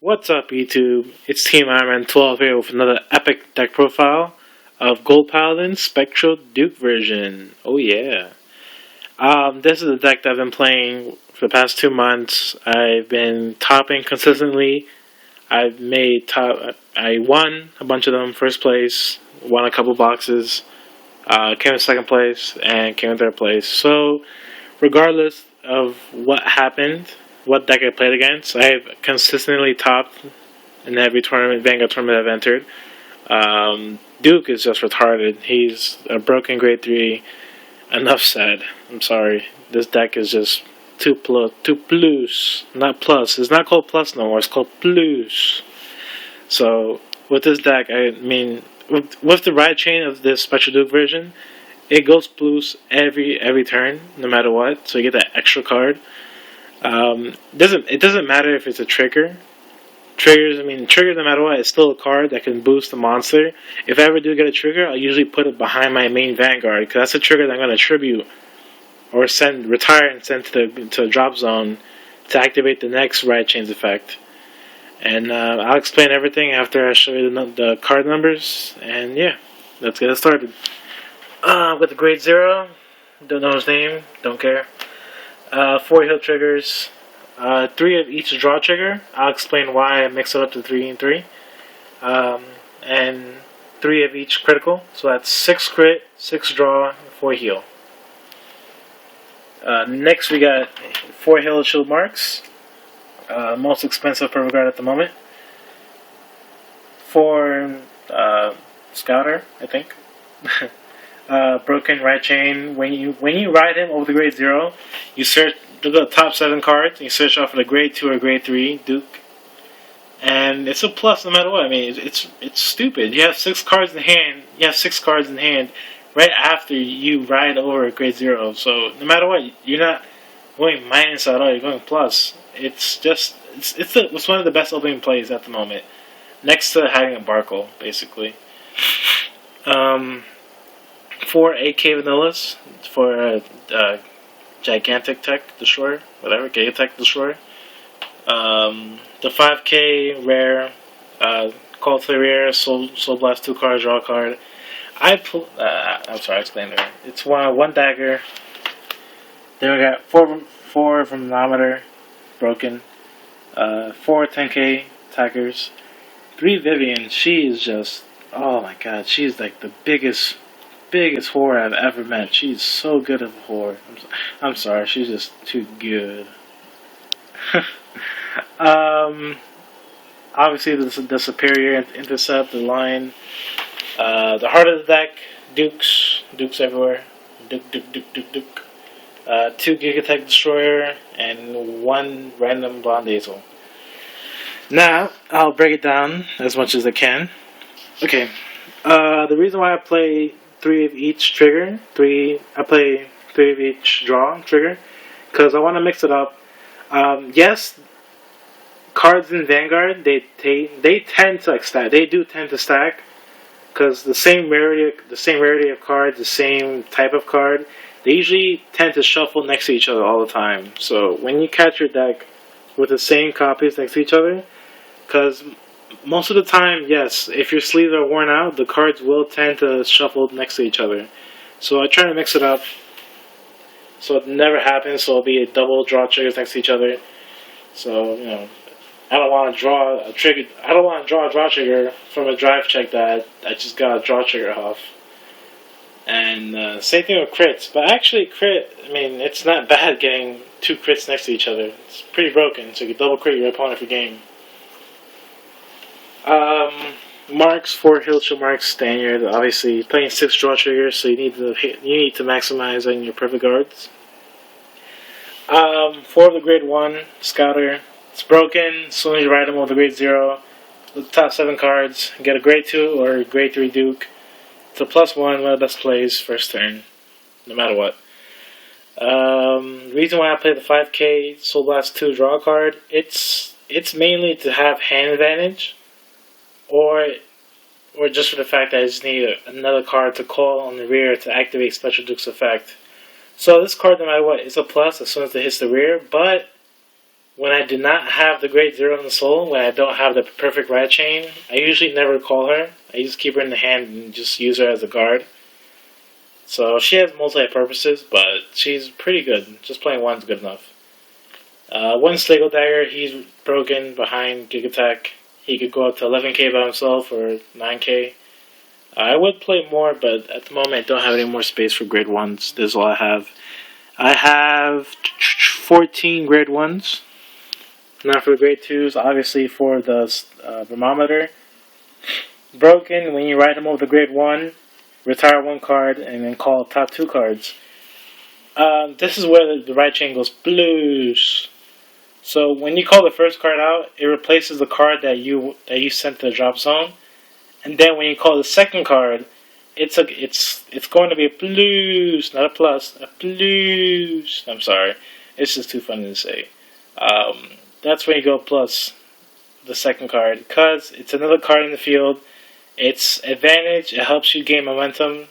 What's up, YouTube? It's Team Ironman 12 here with another epic deck profile of Gold Paladins Spectral Duke version. Oh yeah. This is a deck that I've been playing for the past 2 months. I've been topping consistently. I won a bunch of them first place, won a couple boxes, came in second place, and came in third place. So, regardless of what happened, what deck I played against, I've consistently topped in every tournament, Vanguard tournament I've entered. Duke is just retarded. He's a broken grade 3. Enough said. I'm sorry. This deck is just too plus, not plus. It's not called plus no more. It's called plus. So with this deck, I mean, with the right chain of this Spectral Duke version, it goes plus every turn, no matter what. So you get that extra card. It doesn't matter if it's a trigger. Trigger no matter what, it's still a card that can boost the monster. If I ever do get a trigger, I'll usually put it behind my main Vanguard, because that's a trigger that I'm going to tribute or retire and send to the drop zone to activate the next right chain's effect. And I'll explain everything after I show you the card numbers. And yeah, let's get it started. With the grade 0, don't know his name, don't care. 4 heal triggers. 3 of each draw trigger. I'll explain why I mix it up to 3 and 3. And 3 of each critical. So that's 6 crit, 6 draw, 4 heal. Next we got 4 heal shield marks. Most expensive per regard at the moment. 4 scouter, I think. Broken right chain. When you ride him over the grade 0, you search. Look at the top 7 cards, and you search off for the grade 2 or grade 3 Duke, and it's a plus no matter what. I mean, it's stupid. You have 6 cards in hand. You have 6 cards in hand right after you ride over a grade 0. So no matter what, you're not going minus at all. You're going plus. It's one of the best opening plays at the moment, next to having a Barkle, basically. 4 AK vanillas for Gigantic Tech Destroyer, whatever, Gigatech Destroyer. The 5K rare, Call to the Rare, Soul Blast 2 card, draw a card. I'm sorry, I explained it. It's one dagger. Then we got 4 from Nometer, broken. 4 10K attackers. 3 Vivian, she is just, oh my god, she's like the biggest whore I've ever met. She's so good of a whore. I'm sorry, she's just too good. Obviously, the superior intercept, the line, the heart of the deck, Dukes everywhere. Duke. 2 Gigatech Destroyer and 1 random Blonde Hazel. Now, I'll break it down as much as I can. Okay, the reason why I play 3 of each trigger, I play 3 of each draw trigger, because I want to mix it up. Yes, cards in Vanguard, they tend to stack. They do tend to stack, because the same rarity of cards, the same type of card, they usually tend to shuffle next to each other all the time. So when you catch your deck with the same copies next to each other, because most of the time, yes, if your sleeves are worn out, the cards will tend to shuffle next to each other. So I try to mix it up so it never happens, so it'll be a double draw triggers next to each other. So, I don't want to draw a trigger. I don't want to draw a draw trigger from a drive check that I just got a draw trigger off. And same thing with crits. But actually, crit, it's not bad getting 2 crits next to each other. It's pretty broken, so you can double crit your opponent for game. Marks, 4 heal shield marks, standard. Obviously, playing 6 draw triggers, so you need to maximize on your perfect guards. 4 of the grade 1 scouter. It's broken. As soon as you ride them with the grade 0, the top 7 cards, get a grade 2 or grade 3 Duke. It's a +1, one of the best plays first turn, no matter what. Reason why I play the 5K Soul Blast 2 draw card, it's mainly to have hand advantage, or just for the fact that I just need another card to call on the rear to activate Spectral Duke's effect. So this card, no matter what, is a plus as soon as it hits the rear, but when I do not have the Great Zero in the Soul, when I don't have the perfect rat chain, I usually never call her. I just keep her in the hand and just use her as a guard. So she has multi-purposes, but she's pretty good. Just playing one's good enough. One Slagle Dagger, he's broken behind Gig Attack. He could go up to 11k by himself or 9k. I would play more, but at the moment I don't have any more space for grade 1s. This is all I have. I have 14 grade 1s. Not for the grade 2s, obviously for the thermometer. Broken, when you ride him over the grade 1, retire 1 card, and then call top 2 cards. This is where the right chain goes blues. So when you call the first card out, it replaces the card that you sent to the drop zone. And then when you call the second card, it's going to be a blues, not a plus, a blues. I'm sorry, it's just too funny to say. That's when you go plus the second card, because it's another card in the field. It's advantage. It helps you gain momentum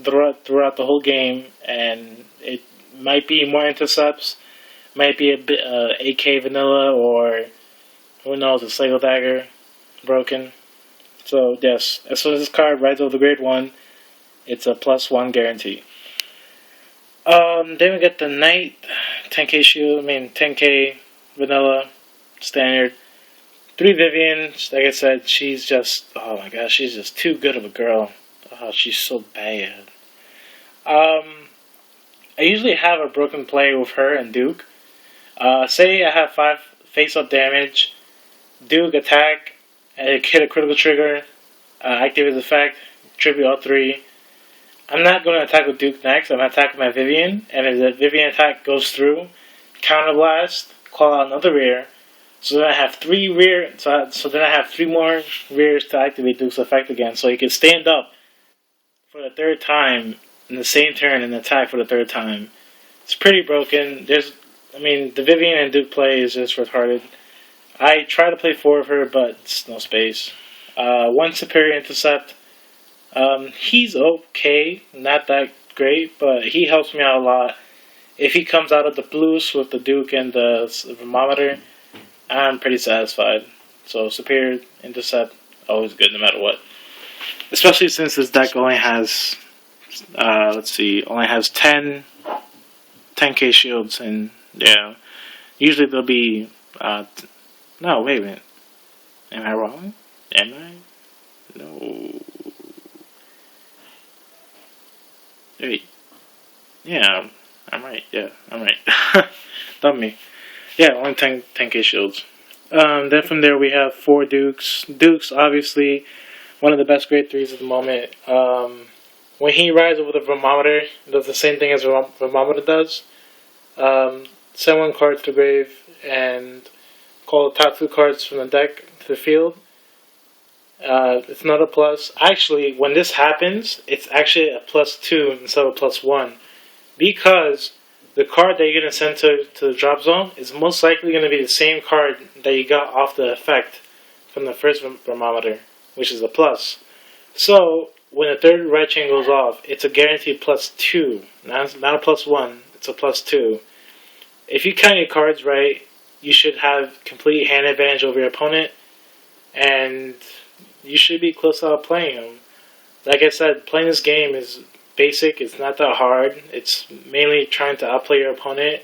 throughout the whole game, and it might be more intercepts, might be a bit AK vanilla, or who knows, a Slagle Dagger broken. So yes, as soon as this card rides over the grade 1, it's a +1 guarantee. Then we get the Knight, 10k shield, 10k vanilla, standard. 3 Vivian, like I said, she's just, oh my gosh, she's just too good of a girl. Oh, she's so bad. I usually have a broken play with her and Duke. Say I have 5 face-up damage, Duke attack, hit a critical trigger, activate his effect, tribute all 3. I'm not going to attack with Duke next. I'm going to attack with my Vivian, and if the Vivian attack goes through, counterblast, call out another rear. So then I have 3 rear. So then I have 3 more rears to activate Duke's effect again. So he can stand up for the 3rd time in the same turn and attack for the 3rd time. It's pretty broken. The Vivian and Duke play is just retarded. I try to play 4 of her, but it's no space. 1 Superior Intercept. He's okay, not that great, but he helps me out a lot. If he comes out of the blues with the Duke and the thermometer, I'm pretty satisfied. So Superior Intercept, always good no matter what. Especially since this deck only has, only has 10k shields, and yeah, usually there'll be, no, wait a minute. Am I wrong? Am I? No. Wait. Yeah, I'm right. Yeah, I'm right. Dummy. Yeah, only 10k shields. Then from there we have 4 Dukes. Dukes, obviously, one of the best grade 3s at the moment. When he rides over the thermometer, it does the same thing as the thermometer does. Send 1 card to the grave and call the top 2 cards from the deck to the field. It's not a plus. Actually, when this happens, it's actually a +2 instead of +1. Because the card that you're going to send to the drop zone is most likely going to be the same card that you got off the effect from the first thermometer, which is a plus. So, when the 3rd right chain goes off, it's a guaranteed +2. Not a +1, it's a +2. If you count your cards right, you should have complete hand advantage over your opponent, and you should be close to outplaying him. Like I said, playing this game is basic. It's not that hard. It's mainly trying to outplay your opponent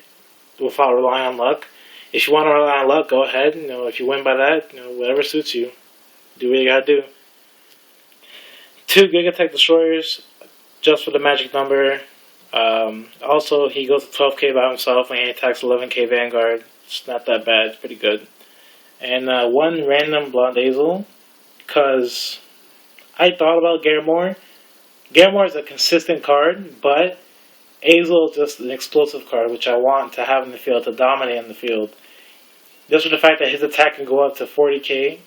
without relying on luck. If you want to rely on luck, go ahead. If you win by that, whatever suits you. Do what you gotta do. 2 Gig Attack Destroyers, just for the magic number. Also, he goes to 12k by himself when he attacks 11k Vanguard. It's not that bad. It's pretty good. And 1 random Blonde Hazel, because I thought about Garamore. Garamore is a consistent card, but Azel is just an explosive card, which I want to have in the field, to dominate in the field. Just for the fact that his attack can go up to 40k,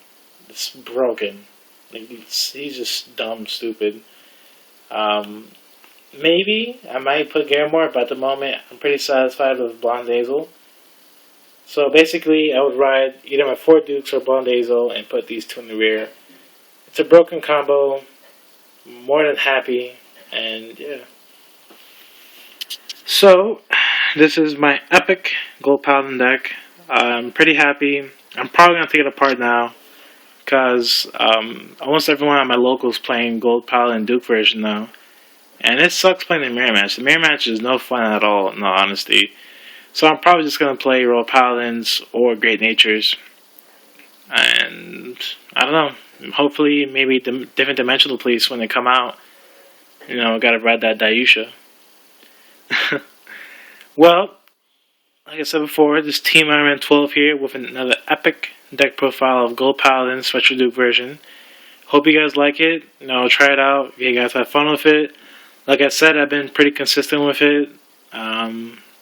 it's broken. He's just dumb, stupid. Maybe I might put Garamore, but at the moment I'm pretty satisfied with Blonde Azel. So basically, I would ride either my 4 Dukes or Blonde Azel and put these 2 in the rear. It's a broken combo. More than happy, and yeah. So, this is my epic Gold Paladin deck. I'm pretty happy. I'm probably gonna take it apart now because almost everyone at my local is playing Gold Paladin Duke version now, and it sucks playing the mirror match. The mirror match is no fun at all, in all honesty. So I'm probably just gonna play Royal Paladins or Great Natures, and I don't know. Hopefully, maybe the different dimensional police when they come out. You know, gotta ride that Dayusha. Well, like I said before, this Team Iron Man 12 here with another epic deck profile of Gold Paladin Spectral Duke version. Hope you guys like it. You know, try it out. If you guys have fun with it. Like I said, I've been pretty consistent with it.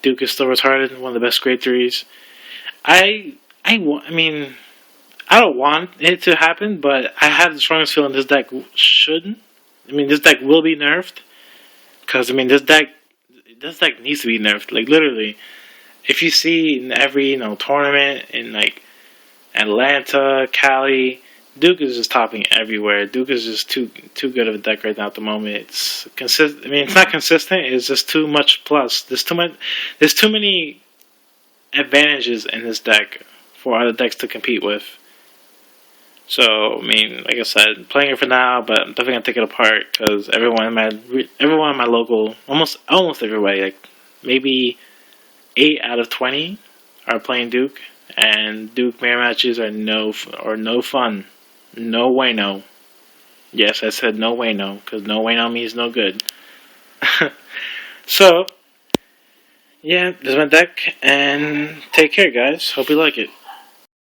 Duke is still retarded, one of the best grade 3s. I mean, I don't want it to happen, but I have the strongest feeling this deck shouldn't. I mean, this deck will be nerfed. Because, I mean, this deck needs to be nerfed. Like, literally. If you see in every, tournament in, like, Atlanta, Cali, Duke is just topping everywhere. Duke is just too good of a deck right now at the moment. It's consistent. I mean, it's not consistent. It's just too much plus. There's too much. There's too many advantages in this deck for other decks to compete with. So, I mean, like I said, playing it for now, but I'm definitely gonna take it apart because everyone in my local, almost everybody, like maybe 8 out of 20 are playing Duke, and Duke mirror matches are no fun. No way, no. Yes, I said no way, no, because no way, no means no good. So, yeah, this is my deck, and take care, guys. Hope you like it.